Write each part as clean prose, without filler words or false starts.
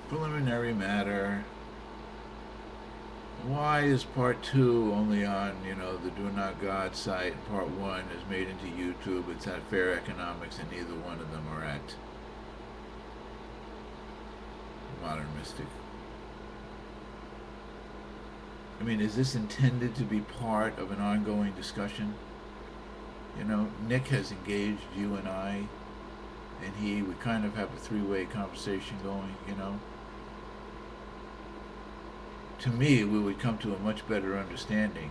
Preliminary matter. Why is part two only on, the Do Not God site? Part one is made into YouTube. It's at Fair Economics, and neither one of them are at Modern Mystic. I mean, is this intended to be part of an ongoing discussion? Nick has engaged you and I, and we kind of have a three-way conversation going. To me, we would come to a much better understanding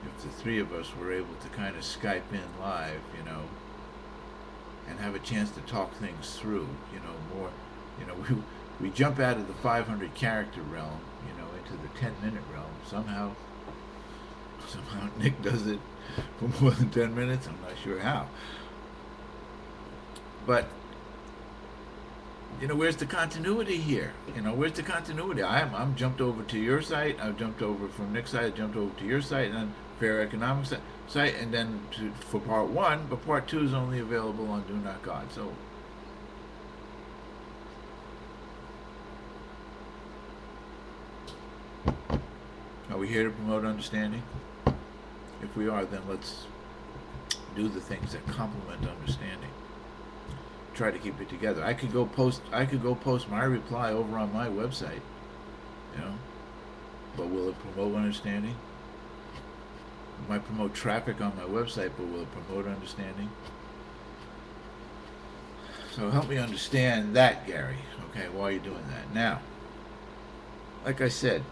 if the three of us were able to kind of Skype in live, and have a chance to talk things through, more, we jump out of the 500 character realm, into the 10-minute realm. Somehow Nick does it for more than 10 minutes. I'm not sure how. But where's the continuity here? Where's the continuity? I'm jumped over to your site. I've jumped over from Nick's site. I jumped over to your site, and then Fair Economics site, and then for part one. But part two is only available on Do Not God. So, are we here to promote understanding? If we are, then let's do the things that complement understanding. Try to keep it together. I could go post my reply over on my website, you know. But will it promote understanding? It might promote traffic on my website, but will it promote understanding? So help me understand that, Gary. Okay, why are you doing that? Now, like I said,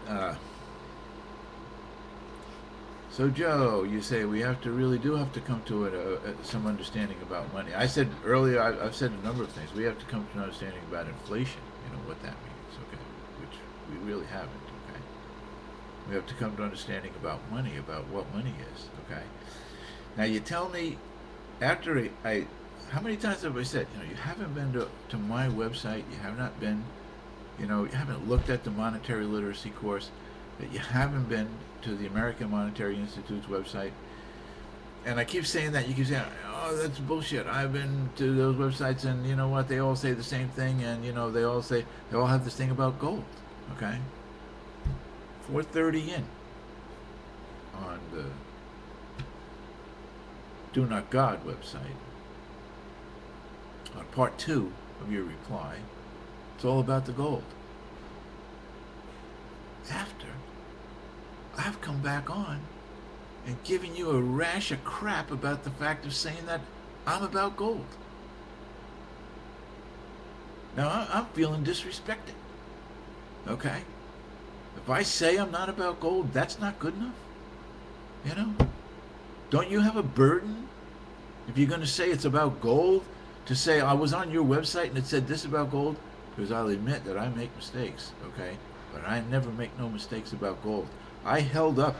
so Joe, you say we really do have to come to some understanding about money. I said earlier, I've said a number of things. We have to come to an understanding about inflation, what that means, okay, which we really haven't, okay. We have to come to understanding about money, about what money is, okay. Now you tell me, after how many times have I said, you haven't been to my website, you have not been, you haven't looked at the monetary literacy course, that you haven't been to the American Monetary Institute's website. And I keep saying that. You keep saying, oh, that's bullshit. I've been to those websites, and you know what? They all say the same thing, and they all have this thing about gold. Okay, 4:30 in on the Do Not God website, on part two of your reply, it's all about the gold. After I've come back on and given you a rash of crap about the fact of saying that I'm about gold. Now I'm feeling disrespected. Okay? If I say I'm not about gold, that's not good enough. Don't you have a burden, if you're going to say it's about gold, to say I was on your website and it said this about gold? Because I'll admit that I make mistakes, okay? But I never make no mistakes about gold. I held up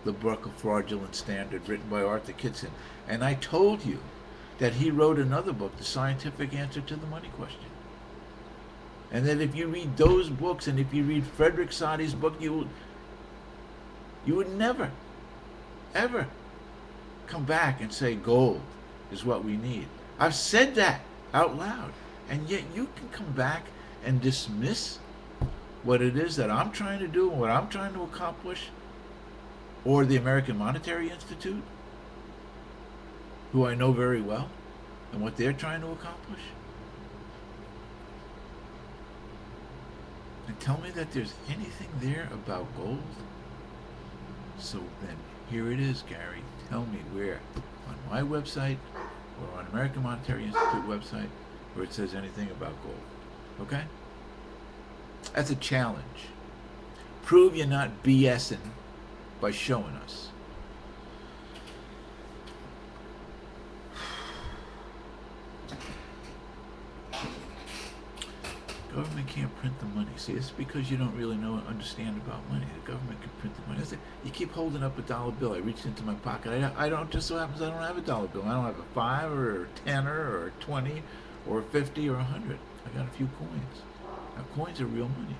the book of Fraudulent Standard written by Arthur Kitson, and I told you that he wrote another book, The Scientific Answer to the Money Question. And that if you read those books, and if you read Frederick Soddy's book, you would never, ever come back and say gold is what we need. I've said that out loud, and yet you can come back and dismiss what it is that I'm trying to do and what I'm trying to accomplish, or the American Monetary Institute, who I know very well, and what they're trying to accomplish, and tell me that there's anything there about gold. So then here it is, Gary. Tell me where on my website or on American Monetary Institute website where it says anything about gold. Okay? That's a challenge. Prove you're not BSing by showing us. Government can't print the money. See, it's because you don't really know and understand about money. The government can print the money. You keep holding up a dollar bill. I reached into my pocket. I don't. Just so happens I don't have a dollar bill. I don't have a 5 or a 10 or a 20 or a 50 or 100. I got a few coins. Now, coins are real money.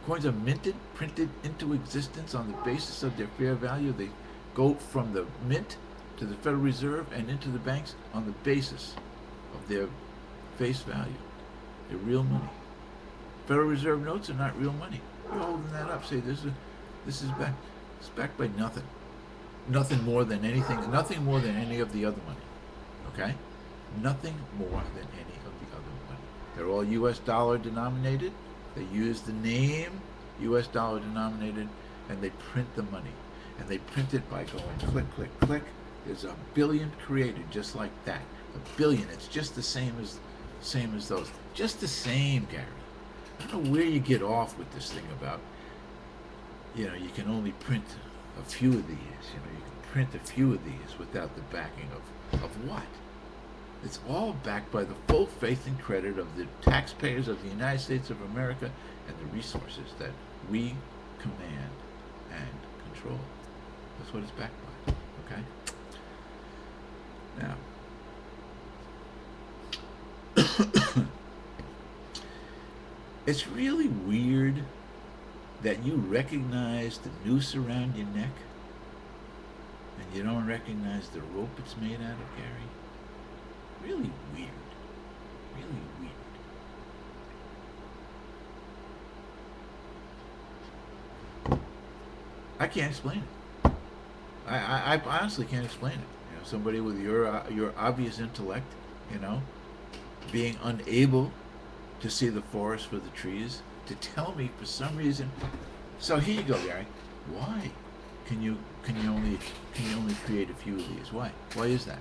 Coins are minted, printed into existence on the basis of their fair value. They go from the mint to the Federal Reserve and into the banks on the basis of their face value. They're real money. Federal Reserve notes are not real money. You're holding that up. Say this is back. It's backed by nothing. Nothing more than anything. Nothing more than any of the other money. Okay? Nothing more than any of the other money. They're all U.S. dollar denominated. They use the name U.S. dollar denominated, and they print the money. And they print it by going click, click, click. There's a billion created just like that. A billion. It's just the same as those. Just the same, Gary. I don't know where you get off with this thing about, you can only print a few of these. You can print a few of these without the backing of what? It's all backed by the full faith and credit of the taxpayers of the United States of America and the resources that we command and control. That's what it's backed by. Okay? Now, it's really weird that you recognize the noose around your neck and you don't recognize the rope it's made out of, Gary. Really weird. Really weird. I can't explain it. I honestly can't explain it. Somebody with your obvious intellect, being unable to see the forest for the trees, to tell me for some reason. So here you go, Gary. Why can you only create a few of these? Why? Why is that?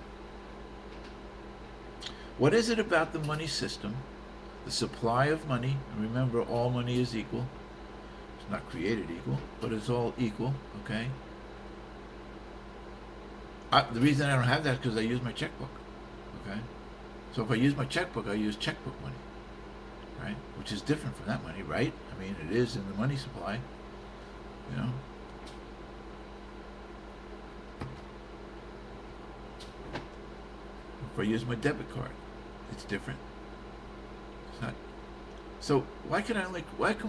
What is it about the money system, the supply of money? And remember, all money is equal. It's not created equal, but it's all equal. Okay. The reason I don't have that is because I use my checkbook. Okay. So if I use my checkbook, I use checkbook money. Right? Which is different from that money, right? I mean, it is in the money supply. If I use my debit card, it's different. It's not. So why can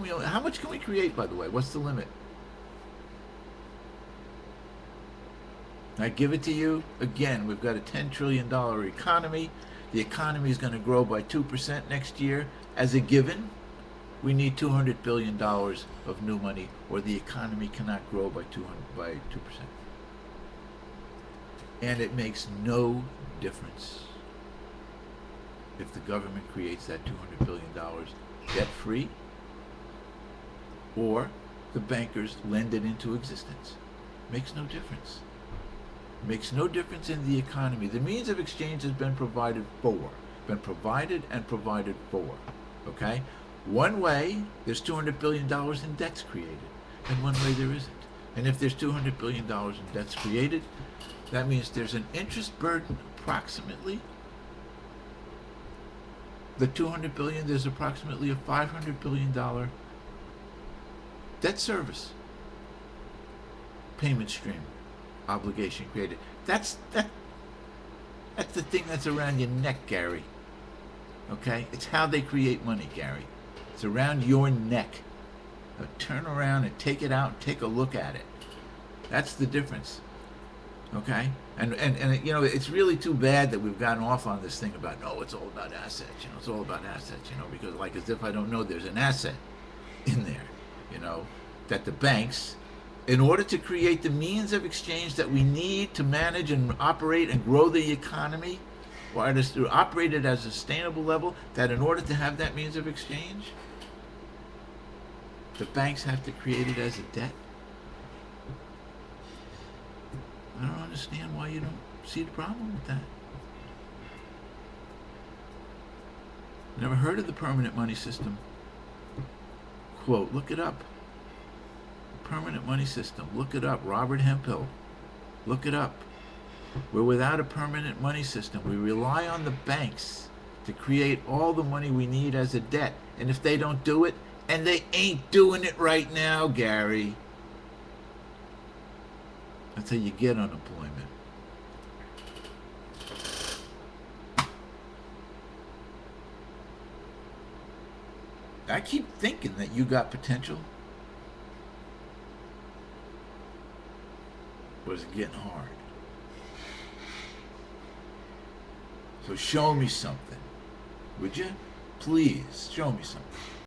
we only, how much can we create, by the way? What's the limit? I give it to you. Again, we've got a $10 trillion economy. The economy is going to grow by 2% next year. As a given, we need $200 billion of new money, or the economy cannot grow by 2%. And it makes no difference if the government creates that $200 billion debt-free, or the bankers lend it into existence. Makes no difference. Makes no difference in the economy. The means of exchange has been provided for. Been provided and provided for. Okay? One way, there's $200 billion in debts created. And one way there isn't. And if there's $200 billion in debts created, that means there's an interest burden approximately. The $200 billion, there's approximately a $500 billion debt service payment stream obligation created. That's the thing that's around your neck, Gary. Okay? It's how they create money, Gary. It's around your neck. Now turn around and take it out and take a look at it. That's the difference. Okay? And it's really too bad that we've gotten off on this thing about, no, it's all about assets. It's all about assets, because like as if I don't know there's an asset in there, that the banks, in order to create the means of exchange that we need to manage and operate and grow the economy, or to operate it at a sustainable level, that in order to have that means of exchange, the banks have to create it as a debt. I don't understand why you don't see the problem with that. Never heard of the permanent money system. Quote, look it up. Permanent money system. Look it up. Robert Hemphill. Look it up. We're without a permanent money system. We rely on the banks to create all the money we need as a debt. And if they don't do it, and they ain't doing it right now, Gary, that's how you get unemployment. I keep thinking that you got potential. But it's getting hard. So show me something, would you? Please show me something.